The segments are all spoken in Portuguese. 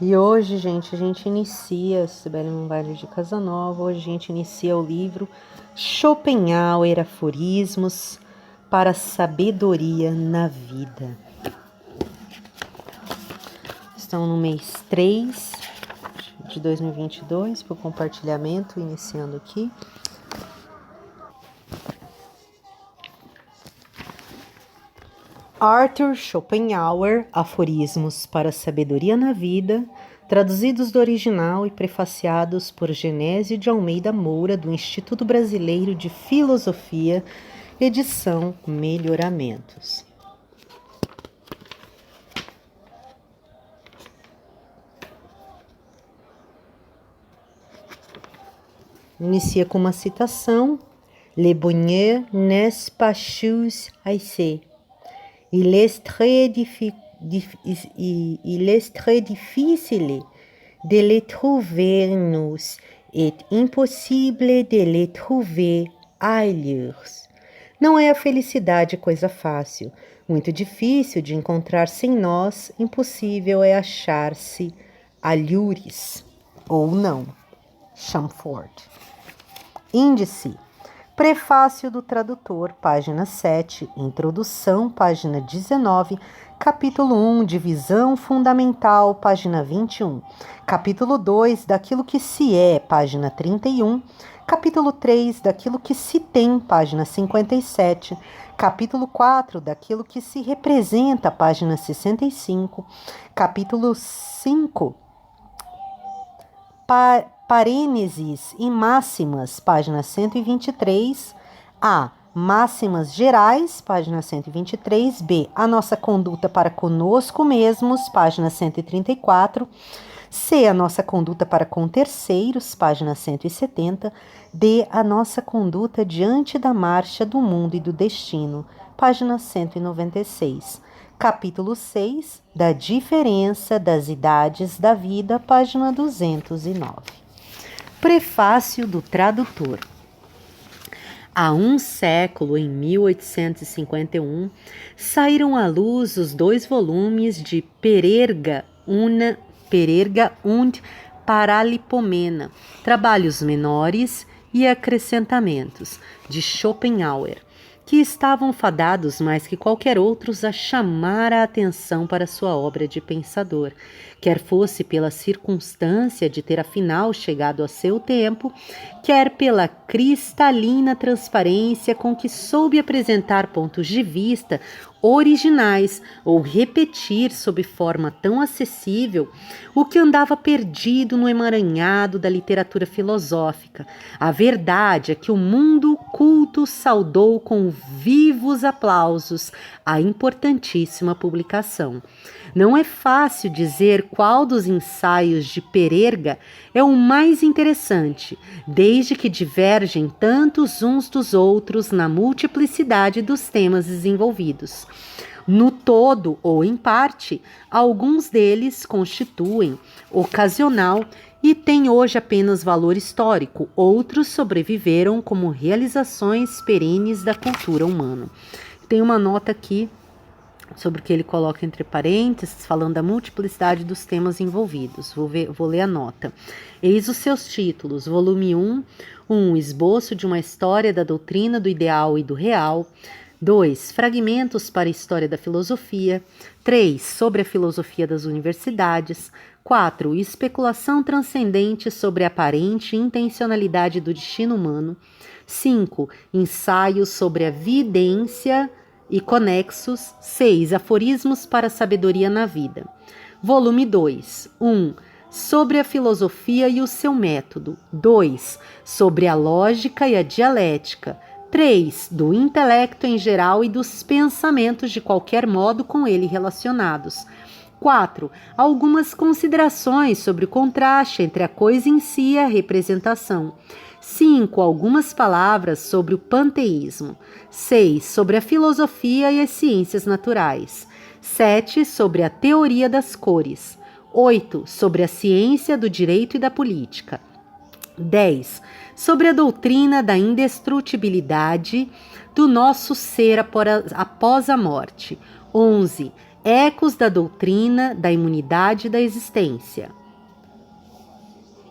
E hoje, gente, a gente inicia, Sibeli Monvalho de Casanova, hoje a gente inicia o livro Schopenhauer, Aforismos para a Sabedoria na Vida. Estão no mês 3 de 2022, para o compartilhamento, iniciando aqui. Arthur Schopenhauer, Aforismos para a Sabedoria na Vida, traduzidos do original e prefaciados por Genésio de Almeida Moura, do Instituto Brasileiro de Filosofia, edição Melhoramentos. Inicia com uma citação: Le bonheur n'est pas chose assez. Il est très difficile de les trouver-nous et impossible de les trouver ailleurs. Não é a felicidade coisa fácil, muito difícil de encontrar sem nós, impossível é achar-se alhures, ou não. Chamfort. Índice. Prefácio do tradutor, página 7, introdução, página 19, capítulo 1, divisão fundamental, página 21, capítulo 2, daquilo que se é, página 31, capítulo 3, daquilo que se tem, página 57, capítulo 4, daquilo que se representa, página 65, capítulo 5, Parênteses e máximas, página 123. A. Máximas gerais, página 123. B. A nossa conduta para conosco mesmos, página 134. C. A nossa conduta para com terceiros, página 170. D. A nossa conduta diante da marcha do mundo e do destino, página 196. Capítulo 6. Da diferença das idades da vida, página 209. Prefácio do tradutor. Há um século, em 1851, saíram à luz os 2 volumes de Pererga und Paralipomena, trabalhos menores e acrescentamentos, de Schopenhauer, que estavam fadados mais que qualquer outros a chamar a atenção para sua obra de pensador, quer fosse pela circunstância de ter afinal chegado a seu tempo, quer pela cristalina transparência com que soube apresentar pontos de vista originais ou repetir sob forma tão acessível o que andava perdido no emaranhado da literatura filosófica. A verdade é que o mundo culto saudou com vivos aplausos a importantíssima publicação. Não é fácil dizer qual dos ensaios de Pererga é o mais interessante, desde que divergem tantos uns dos outros na multiplicidade dos temas desenvolvidos. No todo ou em parte, alguns deles constituem ocasional e têm hoje apenas valor histórico, outros sobreviveram como realizações perenes da cultura humana. Tem uma nota aqui sobre o que ele coloca entre parênteses, falando da multiplicidade dos temas envolvidos. Vou ler a nota. Eis os seus títulos. Volume 1, esboço de uma história da doutrina do ideal e do real. 2. Fragmentos para a história da filosofia. 3. Sobre a filosofia das universidades. 4. Especulação transcendente sobre a aparente intencionalidade do destino humano. 5. Ensaios sobre a vidência e conexos. 6. Aforismos para a sabedoria na vida. Volume 2. 1. Sobre a filosofia e o seu método. 2. Sobre a lógica e a dialética. 3. Do intelecto em geral e dos pensamentos de qualquer modo com ele relacionados. 4. Algumas considerações sobre o contraste entre a coisa em si e a representação. 5. Algumas palavras sobre o panteísmo. 6. Sobre a filosofia e as ciências naturais. 7. Sobre a teoria das cores. 8. Sobre a ciência do direito e da política. 10. Sobre a doutrina da indestrutibilidade do nosso ser após a morte. 11. Ecos da doutrina da imunidade da existência.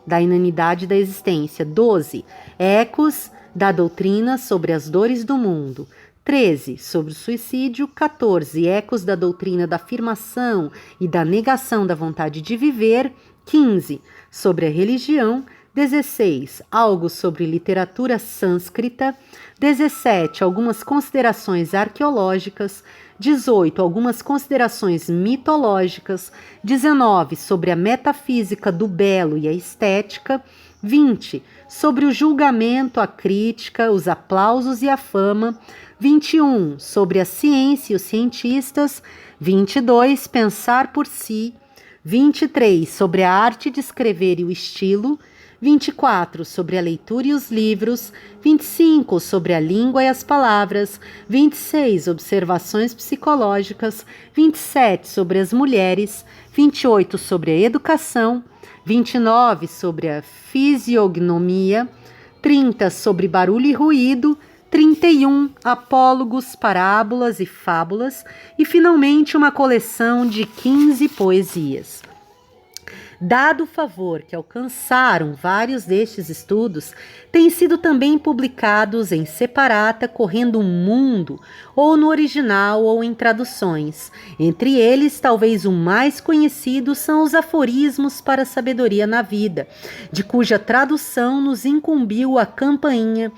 Da inanidade da existência. 12. Ecos da doutrina sobre as dores do mundo. 13. Sobre o suicídio. 14. Ecos da doutrina da afirmação e da negação da vontade de viver. 15. Sobre a religião. 16. Algo sobre literatura sânscrita. 17. Algumas considerações arqueológicas. 18. Algumas considerações mitológicas. 19. Sobre a metafísica do belo e a estética. 20. Sobre o julgamento, a crítica, os aplausos e a fama. 21. Sobre a ciência e os cientistas. 22. Pensar por si. 23. Sobre a arte de escrever e o estilo. 24, sobre a leitura e os livros. 25, sobre a língua e as palavras. 26, observações psicológicas. 27, sobre as mulheres. 28, sobre a educação. 29, sobre a fisiognomia. 30, sobre barulho e ruído. 31, apólogos, parábolas e fábulas. E, finalmente, uma coleção de 15 poesias. Dado o favor que alcançaram vários destes estudos, têm sido também publicados em separata, correndo o mundo, ou no original ou em traduções. Entre eles, talvez o mais conhecido são os Aforismos para a Sabedoria na Vida, de cuja tradução nos incumbiu a campanha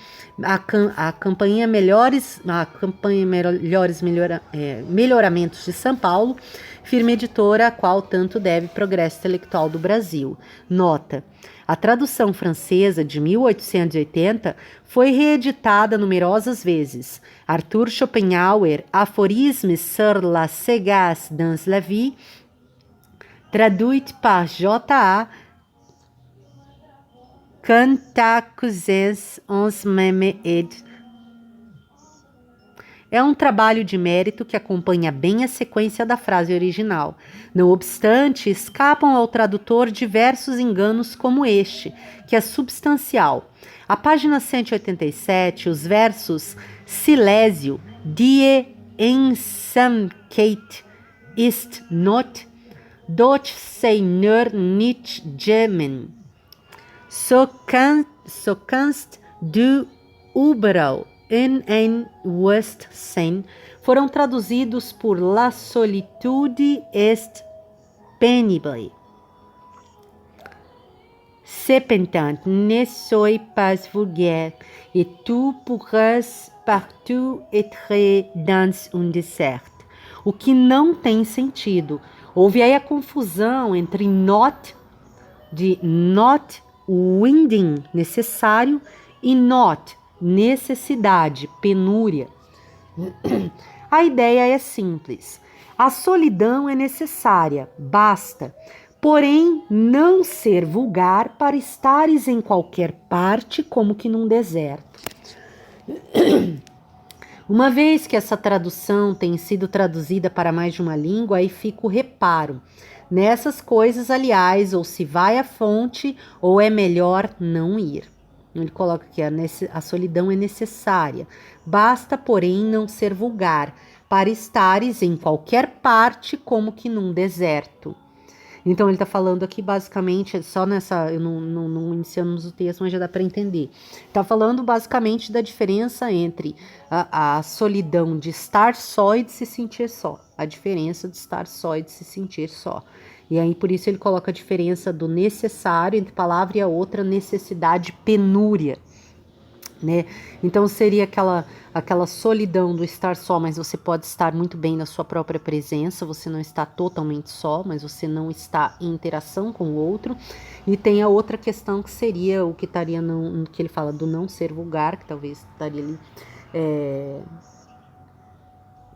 Melhoramentos de São Paulo, firma editora a qual tanto deve progresso intelectual do Brasil. Nota: a tradução francesa de 1880 foi reeditada numerosas vezes. Arthur Schopenhauer, Aphorismes sur la sagesse dans la vie, traduit par J.A. Cantacuzes, 11 meme ed. É um trabalho de mérito que acompanha bem a sequência da frase original. Não obstante, escapam ao tradutor diversos enganos como este, que é substancial. A página 187, os versos Silésio, die Einsamkeit ist not, doch sei nur nicht gemein. So kannst du überall in ein West sein, foram traduzidos por La solitude est pénible. Cependant, ne sois pas vulgaire, et tu pourras partout être dans un désert. O que não tem sentido. Houve aí a confusão entre not, de not winding, necessário, e not, necessidade, penúria. A ideia é simples. A solidão é necessária, basta. Porém, não ser vulgar para estares em qualquer parte como que num deserto. Uma vez que essa tradução tem sido traduzida para mais de uma língua, aí fica o reparo. Nessas coisas, aliás, ou se vai à fonte, ou é melhor não ir. Ele coloca que a solidão é necessária. Basta, porém, não ser vulgar, para estares em qualquer parte como que num deserto. Então, ele está falando aqui, basicamente, só nessa... não iniciamos o texto, mas já dá para entender. Está falando, basicamente, da diferença entre a solidão de estar só e de se sentir só. A diferença de estar só e de se sentir só. E aí, por isso, ele coloca a diferença do necessário entre palavra e a outra, necessidade, penúria. Né? Então, seria aquela solidão do estar só, mas você pode estar muito bem na sua própria presença, você não está totalmente só, mas você não está em interação com o outro. E tem a outra questão que seria o que estaria no que ele fala do não ser vulgar, que talvez estaria ali,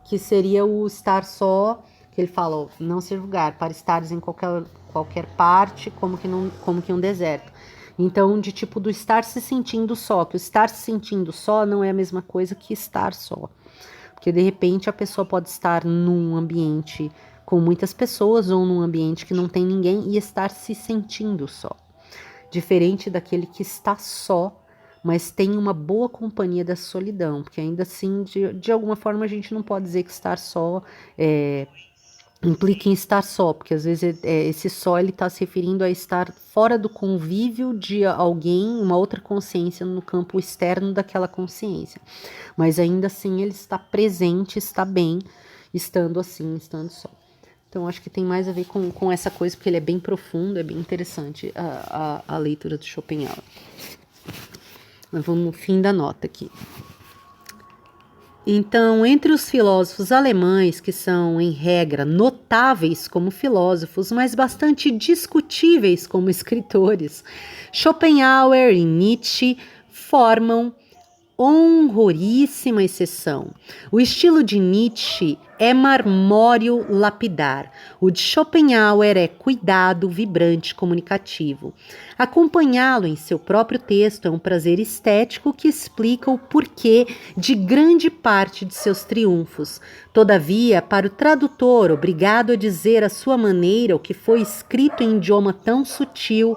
que seria o estar só, que ele fala, ó, não ser vulgar, para estares em qualquer parte, como que um deserto. Então, de tipo do estar se sentindo só, que o estar se sentindo só não é a mesma coisa que estar só. Porque, de repente, a pessoa pode estar num ambiente com muitas pessoas ou num ambiente que não tem ninguém e estar se sentindo só. Diferente daquele que está só, mas tem uma boa companhia da solidão. Porque, ainda assim, de alguma forma, a gente não pode dizer que estar só implica em estar só, porque às vezes esse só ele está se referindo a estar fora do convívio de alguém, uma outra consciência no campo externo daquela consciência. Mas ainda assim ele está presente, está bem, estando assim, estando só. Então acho que tem mais a ver com essa coisa, porque ele é bem profundo, é bem interessante a leitura do Schopenhauer. Mas vamos no fim da nota aqui. Então, entre os filósofos alemães, que são, em regra, notáveis como filósofos, mas bastante discutíveis como escritores, Schopenhauer e Nietzsche formam honroríssima exceção. O estilo de Nietzsche é marmóreo lapidar. O de Schopenhauer é cuidado, vibrante, comunicativo. Acompanhá-lo em seu próprio texto é um prazer estético que explica o porquê de grande parte de seus triunfos. Todavia, para o tradutor, obrigado a dizer à sua maneira o que foi escrito em idioma tão sutil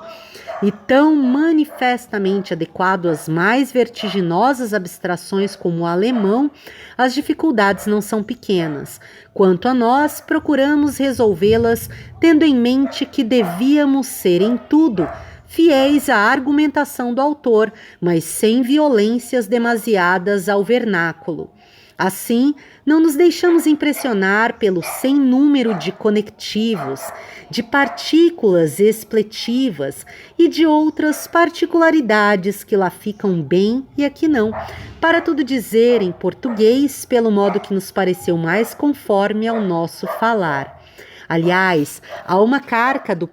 e tão manifestamente adequado às mais vertiginosas abstrações como o alemão, as dificuldades não são pequenas. Quanto a nós, procuramos resolvê-las tendo em mente que devíamos ser em tudo fiéis à argumentação do autor, mas sem violências demasiadas ao vernáculo. Assim, não nos deixamos impressionar pelo sem número de conectivos, de partículas expletivas e de outras particularidades que lá ficam bem e aqui não, para tudo dizer em português pelo modo que nos pareceu mais conforme ao nosso falar. Aliás, há uma carta do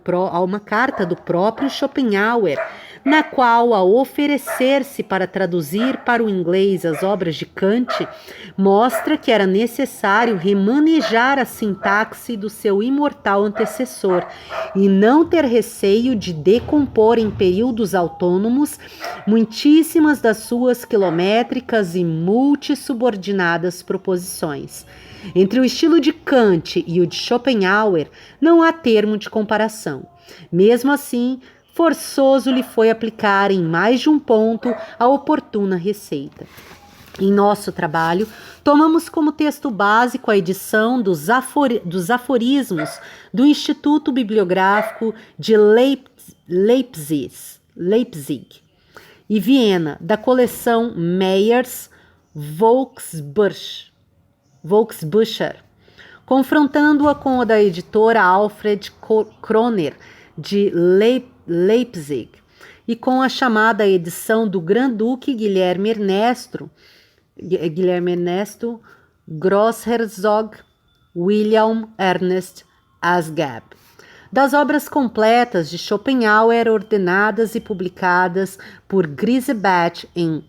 próprio Schopenhauer, na qual, ao oferecer-se para traduzir para o inglês as obras de Kant, mostra que era necessário remanejar a sintaxe do seu imortal antecessor e não ter receio de decompor em períodos autônomos muitíssimas das suas quilométricas e multissubordinadas proposições. Entre o estilo de Kant e o de Schopenhauer não há termo de comparação. Mesmo assim, forçoso lhe foi aplicar em mais de um ponto a oportuna receita. Em nosso trabalho, tomamos como texto básico a edição dos aforismos do Instituto Bibliográfico de Leipzig e Viena, da coleção Meyers Volksbücher, confrontando-a com a da editora Alfred Kroner, de Leipzig, e com a chamada edição do Grand-Duque Guilherme Ernesto Grossherzog William Ernest Asgab. Das obras completas de Schopenhauer ordenadas e publicadas por Griesbach em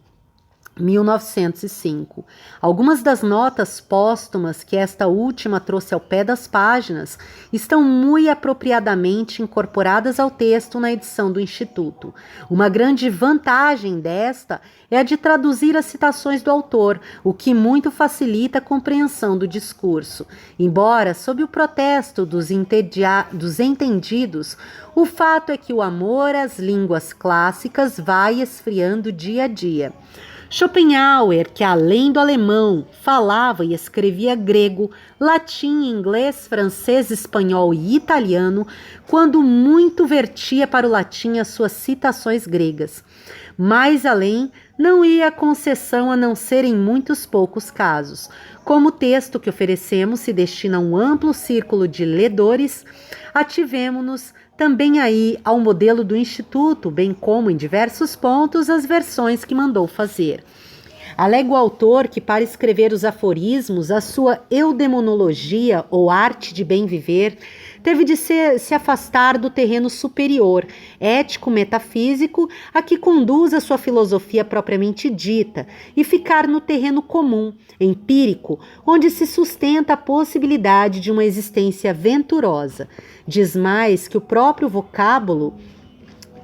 1905. Algumas das notas póstumas que esta última trouxe ao pé das páginas estão muito apropriadamente incorporadas ao texto na edição do Instituto. Uma grande vantagem desta é a de traduzir as citações do autor, o que muito facilita a compreensão do discurso. Embora, sob o protesto dos entendidos, o fato é que o amor às línguas clássicas vai esfriando dia a dia. Schopenhauer, que além do alemão falava e escrevia grego, latim, inglês, francês, espanhol e italiano, quando muito vertia para o latim as suas citações gregas. Mais além, não ia a concessão a não ser em muitos poucos casos. Como o texto que oferecemos se destina a um amplo círculo de ledores, ativemo-nos também aí ao modelo do Instituto, bem como em diversos pontos as versões que mandou fazer. Alega o autor que para escrever os aforismos, a sua eudemonologia ou arte de bem viver teve de se afastar do terreno superior, ético-metafísico, a que conduz a sua filosofia propriamente dita, e ficar no terreno comum, empírico, onde se sustenta a possibilidade de uma existência venturosa. Diz mais que o próprio vocábulo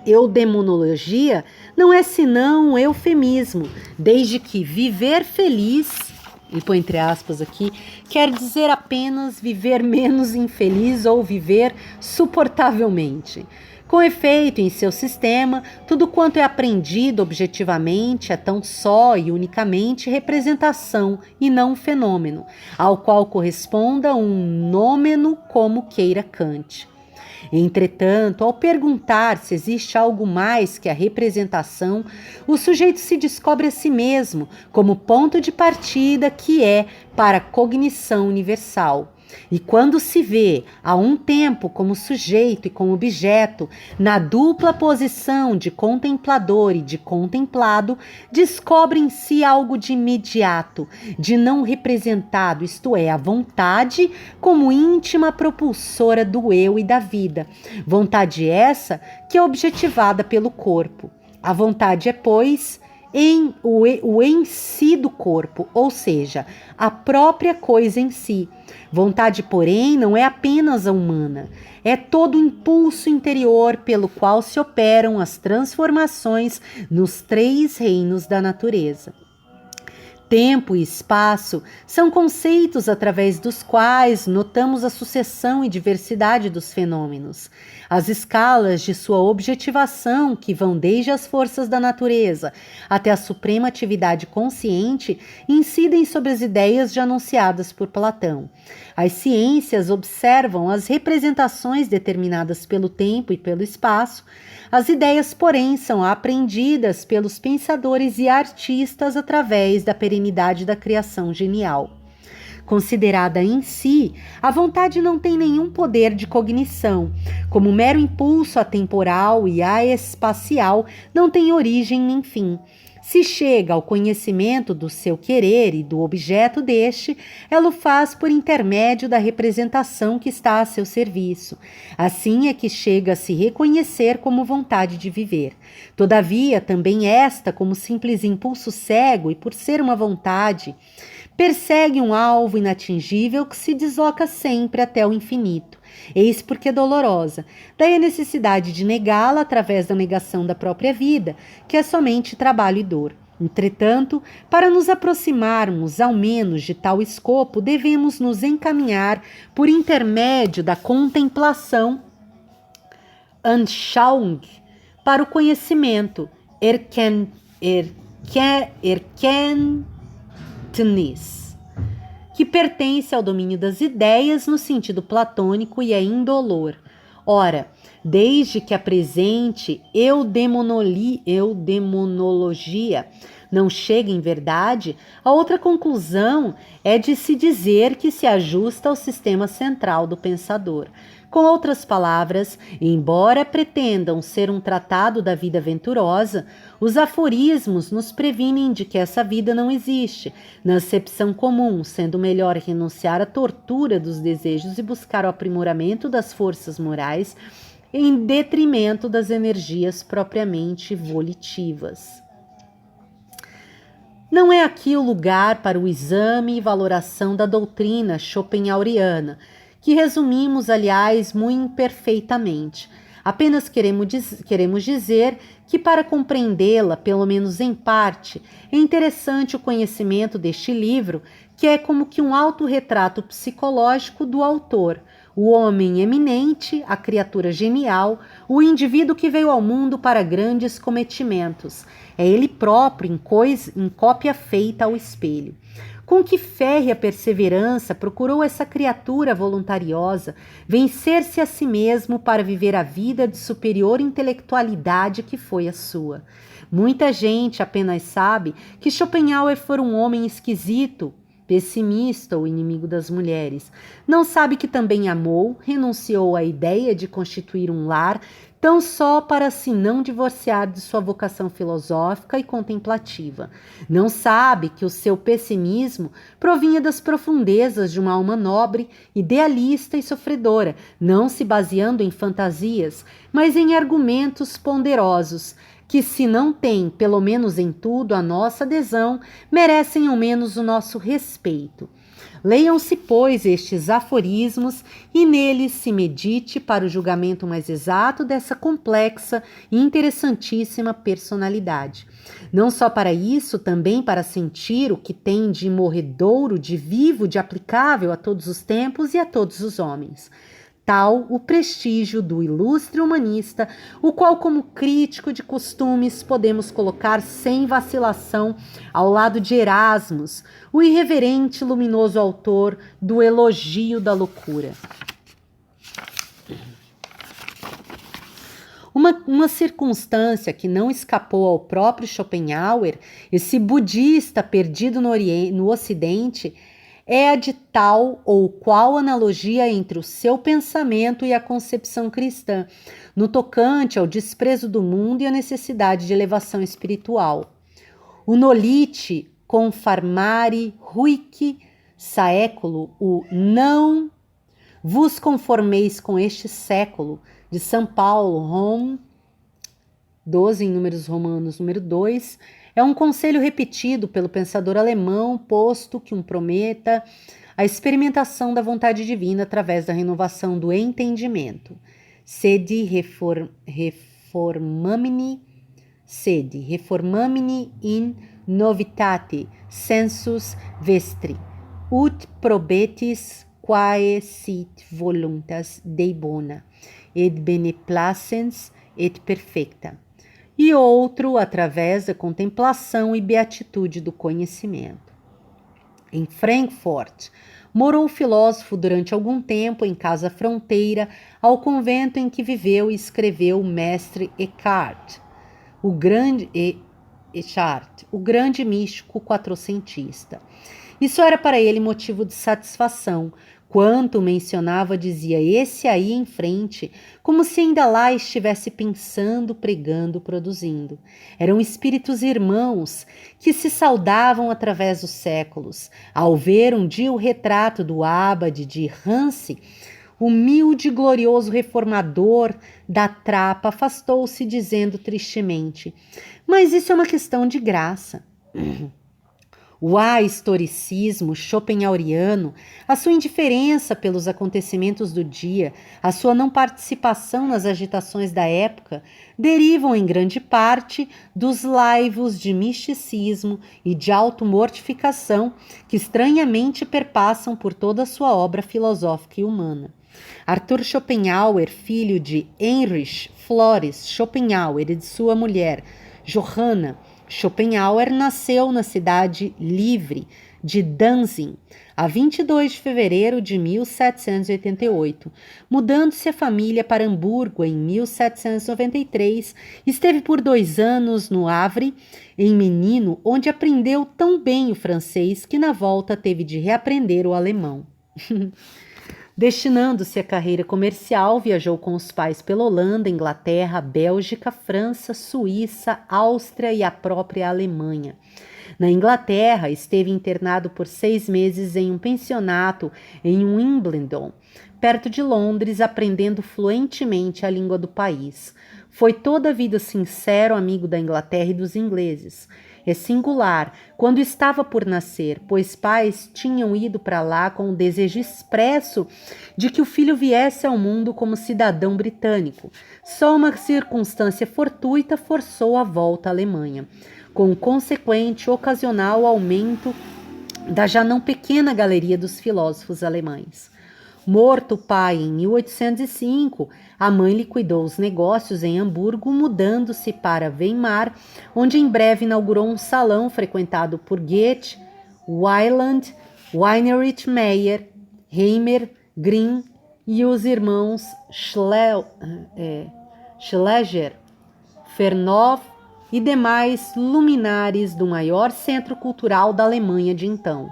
eudemonologia não é senão um eufemismo, desde que viver feliz e põe entre aspas aqui, quer dizer apenas viver menos infeliz ou viver suportavelmente. Com efeito, em seu sistema, tudo quanto é aprendido objetivamente é tão só e unicamente representação e não fenômeno, ao qual corresponda um nômeno como queira Kant. Entretanto, ao perguntar se existe algo mais que a representação, o sujeito se descobre a si mesmo como ponto de partida que é para a cognição universal. E quando se vê a um tempo como sujeito e como objeto, na dupla posição de contemplador e de contemplado, descobre em si algo de imediato, de não representado, isto é, a vontade como íntima propulsora do eu e da vida. Vontade essa que é objetivada pelo corpo. A vontade é, pois, o em si do corpo, ou seja, a própria coisa em si. Vontade, porém, não é apenas a humana, é todo o impulso interior pelo qual se operam as transformações nos três reinos da natureza. Tempo e espaço são conceitos através dos quais notamos a sucessão e diversidade dos fenômenos. As escalas de sua objetivação, que vão desde as forças da natureza até a suprema atividade consciente, incidem sobre as ideias já anunciadas por Platão. As ciências observam as representações determinadas pelo tempo e pelo espaço. As ideias, porém, são apreendidas pelos pensadores e artistas através da perenidade da criação genial. Considerada em si, a vontade não tem nenhum poder de cognição. Como mero impulso atemporal e aespacial, não tem origem nem fim. Se chega ao conhecimento do seu querer e do objeto deste, ela o faz por intermédio da representação que está a seu serviço. Assim é que chega a se reconhecer como vontade de viver. Todavia, também esta, como simples impulso cego e por ser uma vontade, persegue um alvo inatingível que se desloca sempre até o infinito. Eis porque é dolorosa. Daí a necessidade de negá-la através da negação da própria vida, que é somente trabalho e dor. Entretanto, para nos aproximarmos ao menos de tal escopo, devemos nos encaminhar por intermédio da contemplação Anschauung para o conhecimento Erkenntnis, que pertence ao domínio das ideias no sentido platônico e é indolor. Ora, desde que a presente eudemonologia não chega em verdade, a outra conclusão é de se dizer que se ajusta ao sistema central do pensador. Com outras palavras, embora pretendam ser um tratado da vida venturosa, os aforismos nos previnem de que essa vida não existe, na acepção comum, sendo melhor renunciar à tortura dos desejos e buscar o aprimoramento das forças morais em detrimento das energias propriamente volitivas. Não é aqui o lugar para o exame e valoração da doutrina schopenhaueriana, que resumimos, aliás, muito imperfeitamente. Apenas queremos dizer que, para compreendê-la, pelo menos em parte, é interessante o conhecimento deste livro, que é como que um autorretrato psicológico do autor, o homem eminente, a criatura genial, o indivíduo que veio ao mundo para grandes cometimentos. É ele próprio, em cópia feita ao espelho. Com que férrea perseverança procurou essa criatura voluntariosa vencer-se a si mesmo para viver a vida de superior intelectualidade que foi a sua. Muita gente apenas sabe que Schopenhauer foi um homem esquisito, pessimista ou inimigo das mulheres. Não sabe que também amou, renunciou à ideia de constituir um lar, tão só para se não divorciar de sua vocação filosófica e contemplativa. Não sabe que o seu pessimismo provinha das profundezas de uma alma nobre, idealista e sofredora, não se baseando em fantasias, mas em argumentos ponderosos, que, se não têm, pelo menos em tudo, a nossa adesão, merecem ao menos o nosso respeito. Leiam-se, pois, estes aforismos e neles se medite para o julgamento mais exato dessa complexa e interessantíssima personalidade. Não só para isso, também para sentir o que tem de morredouro, de vivo, de aplicável a todos os tempos e a todos os homens. Tal o prestígio do ilustre humanista, o qual, como crítico de costumes, podemos colocar sem vacilação ao lado de Erasmus, o irreverente e luminoso autor do Elogio da Loucura. Uma circunstância que não escapou ao próprio Schopenhauer, esse budista perdido no Ocidente, é a de tal ou qual analogia entre o seu pensamento e a concepção cristã, no tocante ao desprezo do mundo e a necessidade de elevação espiritual. O nolite confarmare huic saeculo, o não vos conformeis com este século, de São Paulo, Rom. 12 em Números Romanos, número 2, é um conselho repetido pelo pensador alemão, posto que prometa a experimentação da vontade divina através da renovação do entendimento. Sede reformamini in novitate sensus vestri, ut probetis quae sit voluntas Dei bona, et beneplacens et perfecta. E outro através da contemplação e beatitude do conhecimento. Em Frankfurt, morou o filósofo durante algum tempo em casa fronteira ao convento em que viveu e escreveu o mestre Eckhart, o grande místico quatrocentista. Isso era para ele motivo de satisfação. Quanto mencionava, dizia: esse aí em frente, como se ainda lá estivesse pensando, pregando, produzindo. Eram espíritos irmãos que se saudavam através dos séculos. Ao ver um dia o retrato do abade de Hanse, humilde e glorioso reformador da trapa, afastou-se dizendo tristemente: mas isso é uma questão de graça. O ahistoricismo schopenhaueriano, a sua indiferença pelos acontecimentos do dia, a sua não participação nas agitações da época, derivam em grande parte dos laivos de misticismo e de automortificação que estranhamente perpassam por toda a sua obra filosófica e humana. Arthur Schopenhauer, filho de Heinrich Flores Schopenhauer e de sua mulher Johanna Schopenhauer, nasceu na cidade livre de Danzig, a 22 de fevereiro de 1788. Mudando-se a família para Hamburgo em 1793, esteve por 2 anos no Havre, em Menino, onde aprendeu tão bem o francês que na volta teve de reaprender o alemão. Destinando-se à carreira comercial, viajou com os pais pela Holanda, Inglaterra, Bélgica, França, Suíça, Áustria e a própria Alemanha. Na Inglaterra, esteve internado por 6 meses em um pensionato em Wimbledon, perto de Londres, aprendendo fluentemente a língua do país. Foi toda a vida sincero amigo da Inglaterra e dos ingleses. É singular, quando estava por nascer, pois pais tinham ido para lá com o desejo expresso de que o filho viesse ao mundo como cidadão britânico. Só uma circunstância fortuita forçou a volta à Alemanha, com o consequente ocasional aumento da já não pequena galeria dos filósofos alemães. Morto o pai em 1805, a mãe liquidou os negócios em Hamburgo, mudando-se para Weimar, onde em breve inaugurou um salão frequentado por Goethe, Wieland, Heinrich Meyer, Reimer, Grimm e os irmãos Schleger, Fernov e demais luminares do maior centro cultural da Alemanha de então.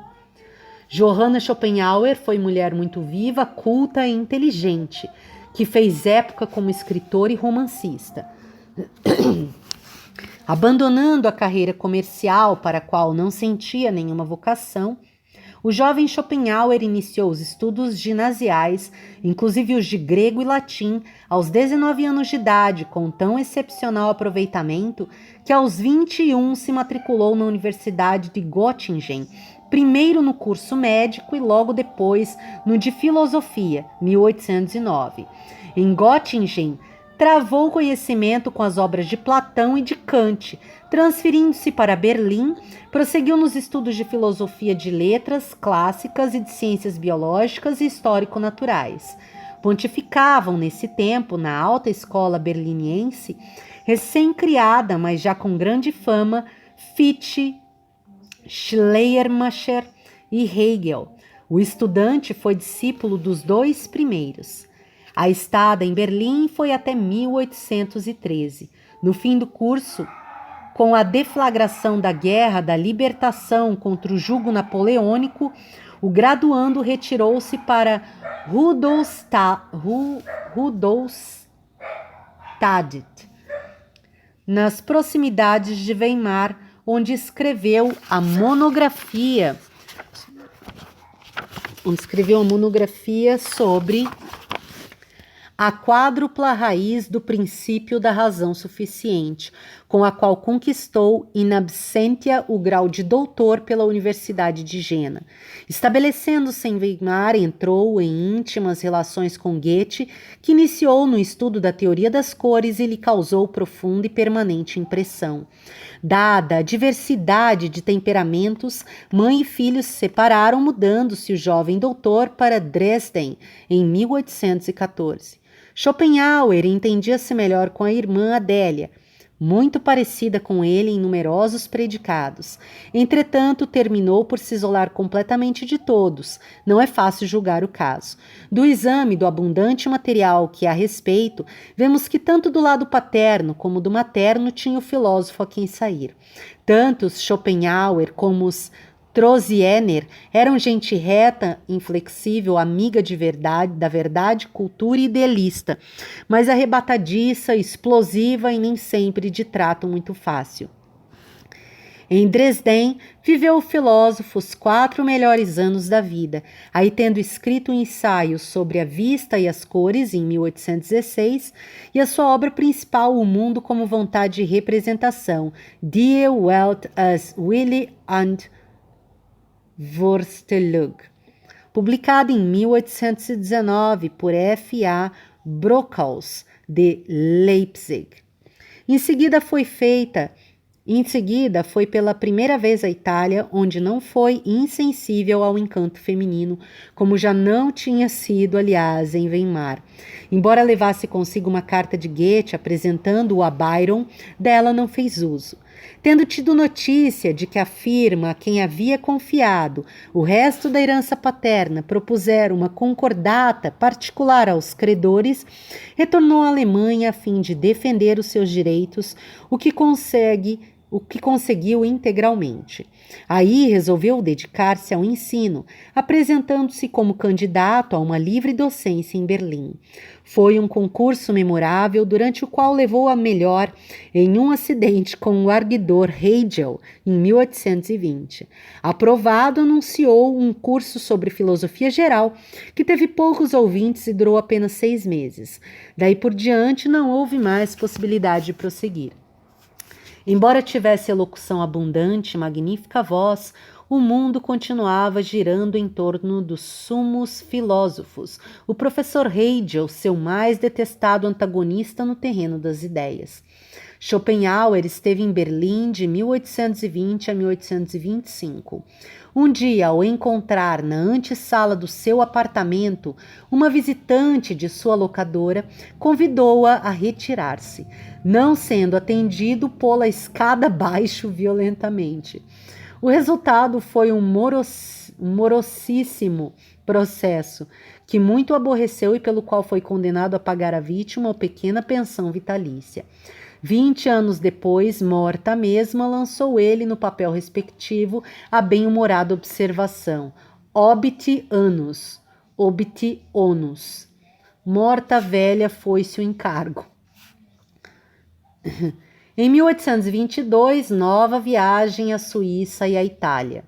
Johanna Schopenhauer foi mulher muito viva, culta e inteligente, que fez época como escritora e romancista. Abandonando a carreira comercial para a qual não sentia nenhuma vocação, o jovem Schopenhauer iniciou os estudos ginasiais, inclusive os de grego e latim, aos 19 anos de idade, com tão excepcional aproveitamento que aos 21 se matriculou na Universidade de Göttingen, primeiro no curso médico e logo depois no de filosofia, 1809. Em Göttingen, travou conhecimento com as obras de Platão e de Kant. Transferindo-se para Berlim, prosseguiu nos estudos de filosofia de letras clássicas e de ciências biológicas e histórico-naturais. Pontificavam nesse tempo, na alta escola berliniense, recém-criada, mas já com grande fama, Fichte, Schleiermacher e Hegel. O estudante foi discípulo dos dois primeiros. A estada em Berlim foi até 1813. No fim do curso, com a deflagração da Guerra da Libertação contra o jugo napoleônico, o graduando retirou-se para Rudolstadt, nas proximidades de Weimar, onde escreveu a monografia sobre a quádrupla raiz do princípio da razão suficiente, com a qual conquistou in absentia o grau de doutor pela Universidade de Jena. Estabelecendo-se em Weimar, entrou em íntimas relações com Goethe, que iniciou no estudo da teoria das cores e lhe causou profunda e permanente impressão. Dada a diversidade de temperamentos, mãe e filho se separaram, mudando-se o jovem doutor para Dresden em 1814. Schopenhauer entendia-se melhor com a irmã Adélia, muito parecida com ele em numerosos predicados. Entretanto, terminou por se isolar completamente de todos. Não é fácil julgar o caso. Do exame do abundante material que há a respeito, vemos que tanto do lado paterno como do materno tinha o filósofo a quem sair. Tanto os Schopenhauer como os Troziener eram gente reta, inflexível, amiga de verdade, da verdade, cultura e idealista, mas arrebatadiça, explosiva e nem sempre de trato muito fácil. Em Dresden, viveu o filósofo os 4 melhores anos da vida, aí tendo escrito um ensaio sobre a vista e as cores, em 1816, e a sua obra principal, O Mundo como Vontade e Representação, Die Welt als Wille und Vorstellung, publicada em 1819 por F.A. Brockhaus, de Leipzig. Em seguida foi pela primeira vez à Itália, onde não foi insensível ao encanto feminino, como já não tinha sido, aliás, em Weimar. Embora levasse consigo uma carta de Goethe apresentando-o a Byron, dela não fez uso. Tendo tido notícia de que a firma a quem havia confiado o resto da herança paterna propuseram uma concordata particular aos credores, retornou à Alemanha a fim de defender os seus direitos, o que conseguiu integralmente. Aí resolveu dedicar-se ao ensino, apresentando-se como candidato a uma livre docência em Berlim. Foi um concurso memorável, durante o qual levou a melhor em um acidente com o arguidor Hegel, em 1820. Aprovado, anunciou um curso sobre filosofia geral, que teve poucos ouvintes e durou apenas 6 meses. Daí por diante, não houve mais possibilidade de prosseguir. Embora tivesse elocução abundante e magnífica voz, o mundo continuava girando em torno dos sumos filósofos, o professor Hegel, seu mais detestado antagonista no terreno das ideias. Schopenhauer esteve em Berlim de 1820 a 1825. Um dia, ao encontrar na antessala do seu apartamento uma visitante de sua locadora, convidou-a a retirar-se. Não sendo atendido, pô-la a escada abaixo violentamente. O resultado foi um morosíssimo processo, que muito aborreceu e pelo qual foi condenado a pagar à vítima uma pequena pensão vitalícia. 20 anos depois, morta a mesma, lançou ele no papel respectivo a bem-humorada observação: obiti annus, obiti onus. Morta a velha, foi-se o encargo. Em 1822, nova viagem à Suíça e à Itália.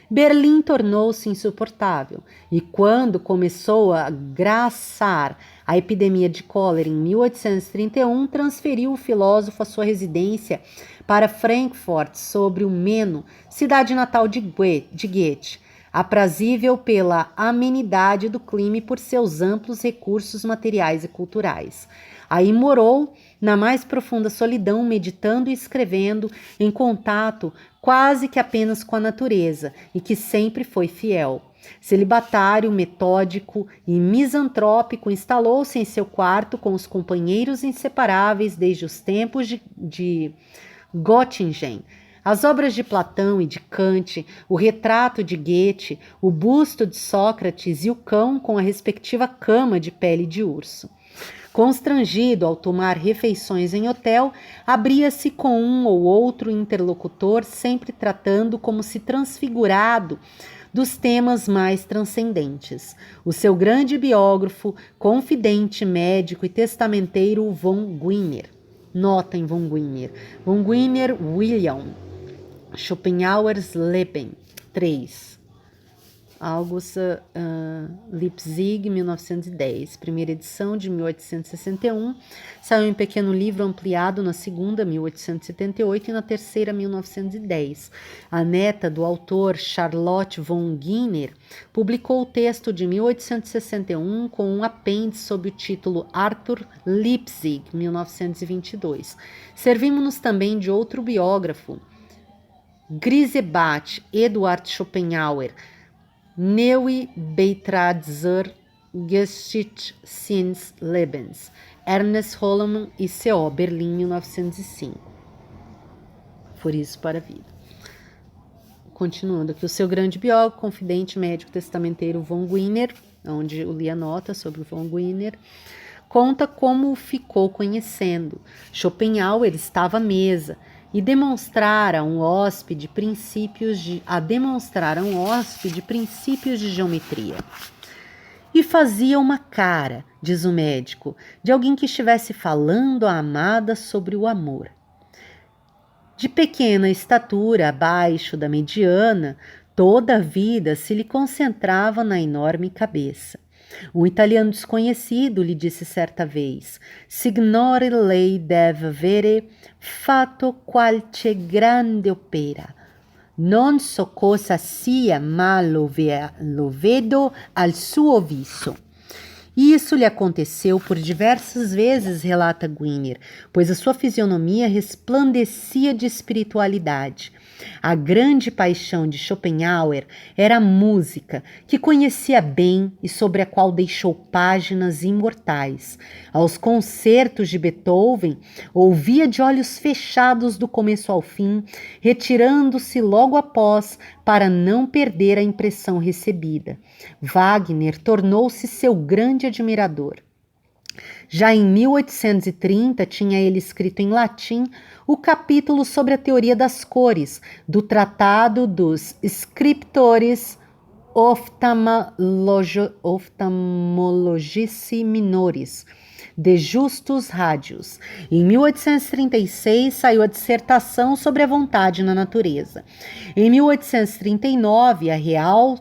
Berlim tornou-se insuportável, e quando começou a graçar a epidemia de cólera em 1831, transferiu o filósofo a sua residência para Frankfurt sobre o Meno, cidade natal de Goethe, aprazível pela amenidade do clima e por seus amplos recursos materiais e culturais. Aí morou na mais profunda solidão, meditando e escrevendo, em contato quase que apenas com a natureza, e que sempre foi fiel. Celibatário, metódico e misantrópico, instalou-se em seu quarto com os companheiros inseparáveis desde os tempos de Göttingen. As obras de Platão e de Kant, o retrato de Goethe, o busto de Sócrates e o cão com a respectiva cama de pele de urso. Constrangido ao tomar refeições em hotel, abria-se com um ou outro interlocutor, sempre tratando como se transfigurado dos temas mais transcendentes. O seu grande biógrafo, confidente, médico e testamenteiro von Gwinner. Nota em von Gwinner. Von Gwinner, William. Schopenhauer's Leben. 3. August Leipzig, 1910. Primeira edição de 1861. Saiu em pequeno livro ampliado na segunda, 1878, e na terceira, 1910. A neta do autor, Charlotte von Gwinner, publicou o texto de 1861 com um apêndice sob o título Arthur Leipzig, 1922. Servimos-nos também de outro biógrafo, Griesbach, Eduard Schopenhauer, Neue Betrachter Geschichte seines Lebens, Ernest Hollemann e C.O., Berlim, 1905. For isso para a vida. Continuando aqui, o seu grande biógrafo, confidente, médico, testamenteiro von Gwinner, onde eu li a nota sobre o von Gwinner, conta como o ficou conhecendo. Schopenhauer estava à mesa e demonstrara a um hóspede princípios de geometria. E fazia uma cara, diz o médico, de alguém que estivesse falando à amada sobre o amor. De pequena estatura, abaixo da mediana, toda a vida se lhe concentrava na enorme cabeça. Um italiano desconhecido lhe disse certa vez: Signore, lei deve avere fatto qualche grande opera. Non so cosa sia, ma lo vedo al suo viso. Isso lhe aconteceu por diversas vezes, relata Gwinner, pois a sua fisionomia resplandecia de espiritualidade. A grande paixão de Schopenhauer era a música, que conhecia bem e sobre a qual deixou páginas imortais. Aos concertos de Beethoven, ouvia de olhos fechados do começo ao fim, retirando-se logo após para não perder a impressão recebida. Wagner tornou-se seu grande admirador. Já em 1830, tinha ele escrito em latim o capítulo sobre a teoria das cores do Tratado dos Scriptores Ophthalmologici Minores, de Justus Radius. Em 1836, saiu a dissertação sobre a vontade na natureza. Em 1839, a Real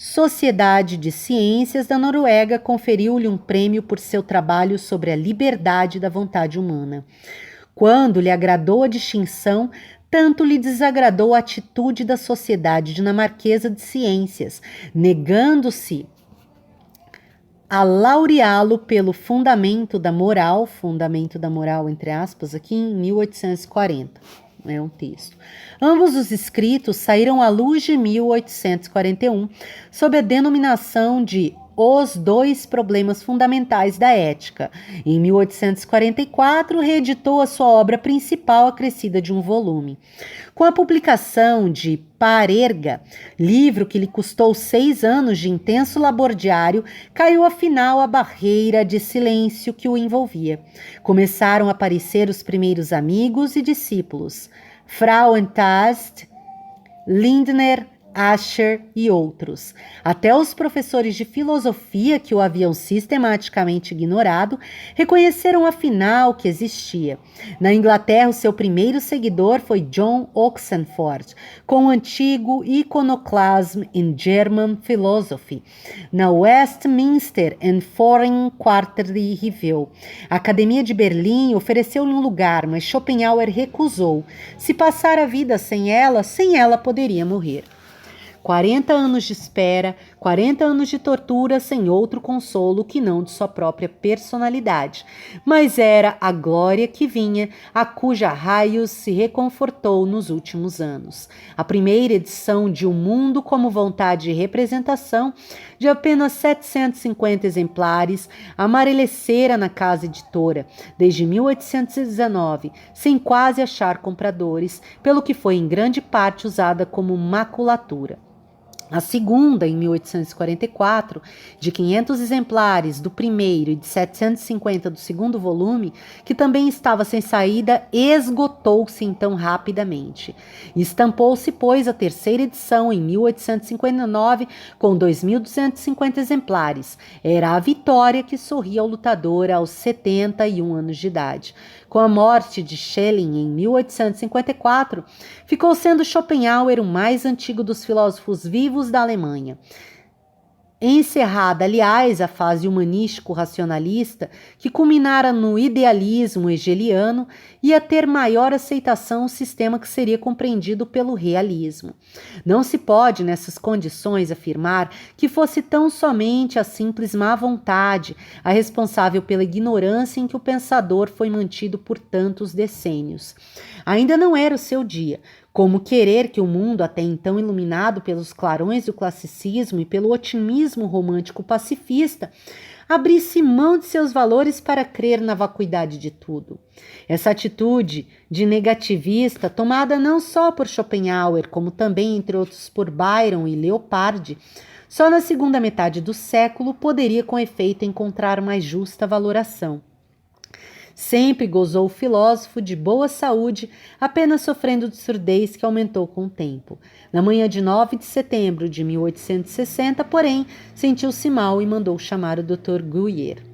Sociedade de Ciências da Noruega conferiu-lhe um prêmio por seu trabalho sobre a liberdade da vontade humana. Quando lhe agradou a distinção, tanto lhe desagradou a atitude da Sociedade Dinamarquesa de Ciências, negando-se a laureá-lo pelo fundamento da moral entre aspas, aqui em 1840. É um texto. Ambos os escritos saíram à luz de 1841 sob a denominação de Os Dois Problemas Fundamentais da Ética. Em 1844, reeditou a sua obra principal, acrescida de um volume. Com a publicação de Parerga, livro que lhe custou 6 anos de intenso labor diário, caiu afinal a barreira de silêncio que o envolvia. Começaram a aparecer os primeiros amigos e discípulos. Frauentast, Lindner, Asher e outros. Até os professores de filosofia que o haviam sistematicamente ignorado reconheceram afinal que existia. Na Inglaterra, o seu primeiro seguidor foi John Oxenford, com o antigo Iconoclasm in German Philosophy, na Westminster and Foreign Quarterly Review. A Academia de Berlim ofereceu-lhe um lugar, mas Schopenhauer recusou. Se passar a vida sem ela poderia morrer. 40 anos de espera, 40 anos de tortura sem outro consolo que não de sua própria personalidade. Mas era a glória que vinha, a cuja raios se reconfortou nos últimos anos. A primeira edição de O Mundo como Vontade e Representação, de apenas 750 exemplares, amarelecera na casa editora, desde 1819, sem quase achar compradores, pelo que foi em grande parte usada como maculatura. A segunda, em 1844, de 500 exemplares do primeiro e de 750 do segundo volume, que também estava sem saída, esgotou-se então rapidamente. Estampou-se, pois, a terceira edição em 1859 com 2.250 exemplares. Era a vitória que sorria ao lutador aos 71 anos de idade. Com a morte de Schelling em 1854, ficou sendo Schopenhauer o mais antigo dos filósofos vivos da Alemanha. Encerrada, aliás, a fase humanístico-racionalista, que culminara no idealismo hegeliano, ia ter maior aceitação o sistema que seria compreendido pelo realismo. Não se pode, nessas condições, afirmar que fosse tão somente a simples má vontade a responsável pela ignorância em que o pensador foi mantido por tantos decênios. Ainda não era o seu dia. Como querer que o mundo, até então iluminado pelos clarões do classicismo e pelo otimismo romântico pacifista, abrisse mão de seus valores para crer na vacuidade de tudo. Essa atitude de negativista, tomada não só por Schopenhauer, como também, entre outros, por Byron e Leopardi, só na segunda metade do século poderia com efeito encontrar mais justa valoração. Sempre gozou o filósofo de boa saúde, apenas sofrendo de surdez que aumentou com o tempo. Na manhã de 9 de setembro de 1860, porém, sentiu-se mal e mandou chamar o Dr. Guyer.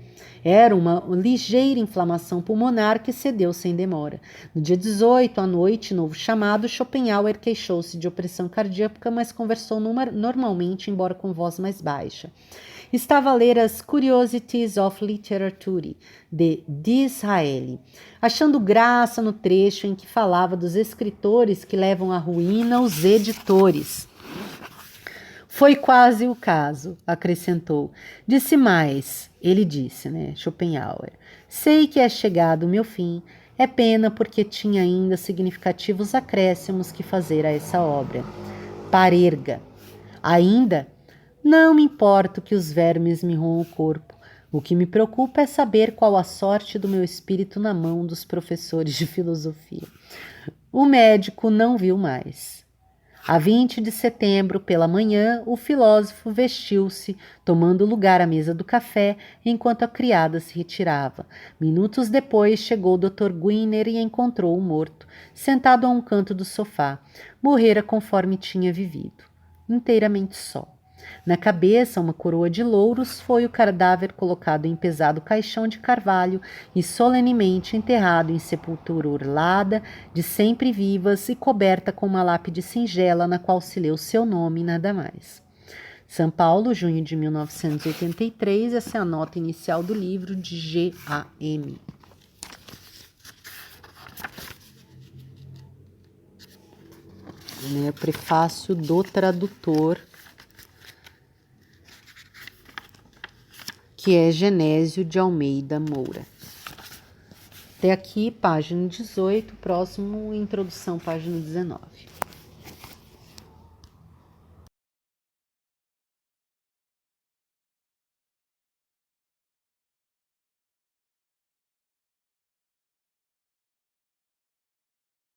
Era uma ligeira inflamação pulmonar que cedeu sem demora. No dia 18, à noite, novo chamado, Schopenhauer queixou-se de opressão cardíaca, mas conversou normalmente, embora com voz mais baixa. Estava a ler as Curiosities of Literature, de Disraeli, achando graça no trecho em que falava dos escritores que levam à ruína os editores. Foi quase o caso, acrescentou. Disse mais, ele disse, Schopenhauer. Sei que é chegado o meu fim, é pena porque tinha ainda significativos acréscimos que fazer a essa obra. Parerga. Ainda? Não me importa que os vermes me roam o corpo. O que me preocupa é saber qual a sorte do meu espírito na mão dos professores de filosofia. O médico não viu mais. A 20 de setembro, pela manhã, o filósofo vestiu-se, tomando lugar à mesa do café, enquanto a criada se retirava. Minutos depois, chegou o Dr. Guiner e encontrou-o morto, sentado a um canto do sofá. Morrera conforme tinha vivido, inteiramente só. Na cabeça, uma coroa de louros, foi o cadáver colocado em pesado caixão de carvalho e solenemente enterrado em sepultura orlada, de sempre vivas e coberta com uma lápide singela na qual se leu seu nome e nada mais. São Paulo, junho de 1983, essa é a nota inicial do livro de G.A.M. O prefácio do tradutor, que é Genésio de Almeida Moura. Até aqui, página 18, próximo, introdução, página 19.